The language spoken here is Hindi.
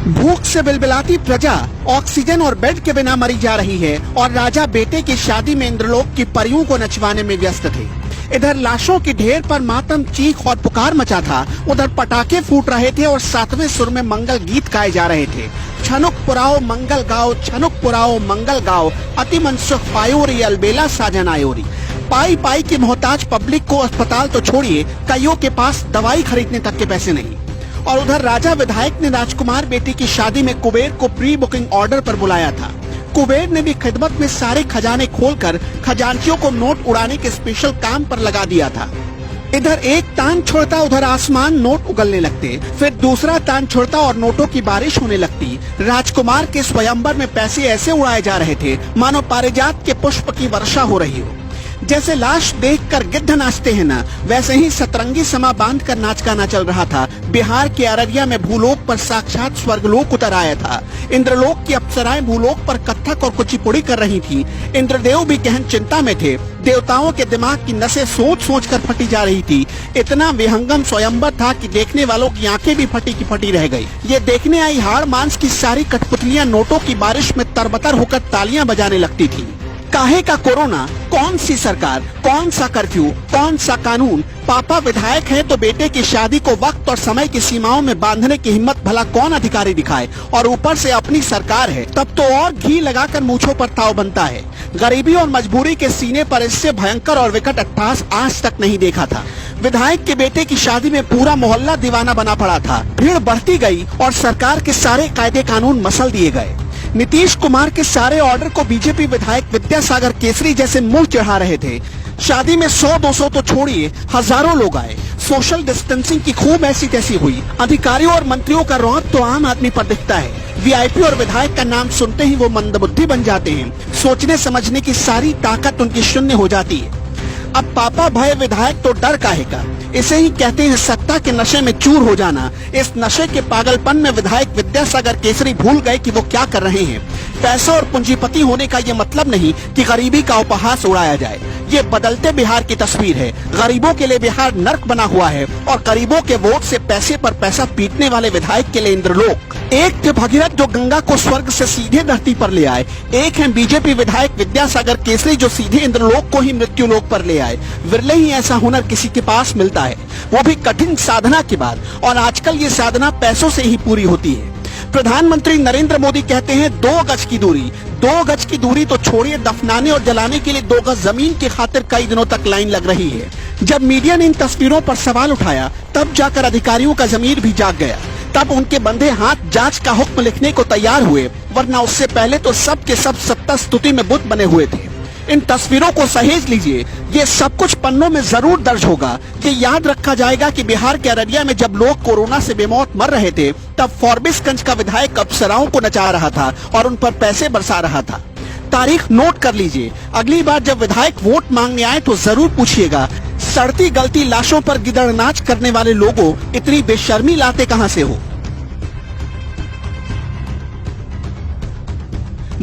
भूख से बिलबिलाती प्रजा ऑक्सीजन और बेड के बिना मरी जा रही है और राजा बेटे की शादी में इंद्रलोक की परियों को नचवाने में व्यस्त थे। इधर लाशों की ढेर पर मातम, चीख और पुकार मचा था, उधर पटाखे फूट रहे थे और सातवें सुर में मंगल गीत गाए जा रहे थे। छनुक पुराओ मंगल गाओ, छनुक पुराओ मंगल गाओ, अति मनसुख पायोरी अलबेला साजन आयोरी। पाई पाई की मोहताज पब्लिक को अस्पताल तो छोड़िए, कईयों के पास दवाई खरीदने तक के पैसे नहीं। और उधर राजा विधायक ने राजकुमार बेटी की शादी में कुबेर को प्री बुकिंग ऑर्डर पर बुलाया था। कुबेर ने भी खिदमत में सारे खजाने खोलकर खजांचियों को नोट उड़ाने के स्पेशल काम पर लगा दिया था। इधर एक तान छोड़ता उधर आसमान नोट उगलने लगते, फिर दूसरा तान छोड़ता और नोटों की बारिश होने लगती। राजकुमार के स्वयंवर में पैसे ऐसे उड़ाए जा रहे थे मानो पारिजात के पुष्प की वर्षा हो रही हो। जैसे लाश देखकर गिद्ध नाचते हैं ना, वैसे ही सतरंगी समा बांधकर नाच गाना चल रहा था। बिहार के अररिया में भूलोक पर साक्षात स्वर्गलोक उतर आया था। इंद्रलोक की अप्सराएं भूलोक पर कथक और कुचिपुड़ी कर रही थी। इंद्रदेव भी गहन चिंता में थे। देवताओं के दिमाग की नसें सोच सोच कर फटी जा रही थी। इतना विहंगम स्वयंवर था कि देखने वालों की आंखें भी फटी की फटी रह गई। ये देखने आई हाड़ मांस की सारी कठपुतलियां नोटों की बारिश में तरबतर होकर तालियां बजाने लगती थी। काहे का कोरोना, कौन सी सरकार, कौन सा कर्फ्यू, कौन सा कानून। पापा विधायक है तो बेटे की शादी को वक्त और समय की सीमाओं में बांधने की हिम्मत भला कौन अधिकारी दिखाए, और ऊपर से अपनी सरकार है तब तो और घी लगाकर मूंछों पर ताव बनता है। गरीबी और मजबूरी के सीने पर इससे भयंकर और विकट अट्टहास आज तक नहीं देखा था। विधायक के बेटे की शादी में पूरा मोहल्ला दीवाना बना पड़ा था। भीड़ बढ़ती गई और सरकार के सारे कायदे कानून मसल दिए गए। नीतीश कुमार के सारे ऑर्डर को बीजेपी विधायक विद्यासागर केसरी जैसे मुंह चढ़ा रहे थे। शादी में 100-200 तो छोड़िए, हजारों लोग आए। सोशल डिस्टेंसिंग की खूब ऐसी तैसी हुई। अधिकारियों और मंत्रियों का रौब तो आम आदमी पर दिखता है। वीआईपी और विधायक का नाम सुनते ही वो मंदबुद्धि बन जाते हैं। सोचने समझने की सारी ताकत उनकी शून्य हो जाती है। अब पापा भय विधायक तो डर काहे का, इसे ही कहते हैं सत्ता के नशे में चूर हो जाना। इस नशे के पागलपन में विधायक विद्यासागर केसरी भूल गए कि वो क्या कर रहे हैं। पैसा और पूंजीपति होने का ये मतलब नहीं कि गरीबी का उपहास उड़ाया जाए। ये बदलते बिहार की तस्वीर है। गरीबों के लिए बिहार नर्क बना हुआ है और गरीबों के वोट से पैसे पर पैसा पीटने वाले विधायक के लिए इंद्रलोक। एक थे भगीरथ जो गंगा को स्वर्ग से सीधे धरती पर ले आए, एक है बीजेपी विधायक विद्यासागर केसरी जो सीधे इंद्रलोक को ही मृत्युलोक पर ले आए। विरले ही ऐसा हुनर किसी के पास मिलता है, वो भी कठिन साधना के बाद, और आजकल ये साधना पैसों से ही पूरी होती है। प्रधानमंत्री नरेंद्र मोदी कहते हैं 2 गज की दूरी। 2 गज की दूरी तो छोड़िए, दफनाने और जलाने के लिए 2 गज जमीन की खातिर कई दिनों तक लाइन लग रही है। जब मीडिया ने इन तस्वीरों पर सवाल उठाया तब जाकर अधिकारियों का जमीर भी जाग गया। तब उनके बंधे हाथ जांच का हुक्म लिखने को तैयार हुए, वरना उससे पहले तो सब के सब सत्ता स्तुति में बुत बने हुए थे। इन तस्वीरों को सहेज लीजिए, ये सब कुछ पन्नों में जरूर दर्ज होगा। ये याद रखा जाएगा कि बिहार के अररिया में जब लोग कोरोना से बेमौत मर रहे थे तब फॉरबिसगंज का विधायक अप्सराओं को नचा रहा था और उन पर पैसे बरसा रहा था। तारीख नोट कर लीजिए। अगली बार जब विधायक वोट मांगने आए तो जरूर पूछिएगा, सड़ती गलती लाशों पर गिदड़ नाच करने वाले लोगों इतनी बेशर्मी लाते कहां से हो।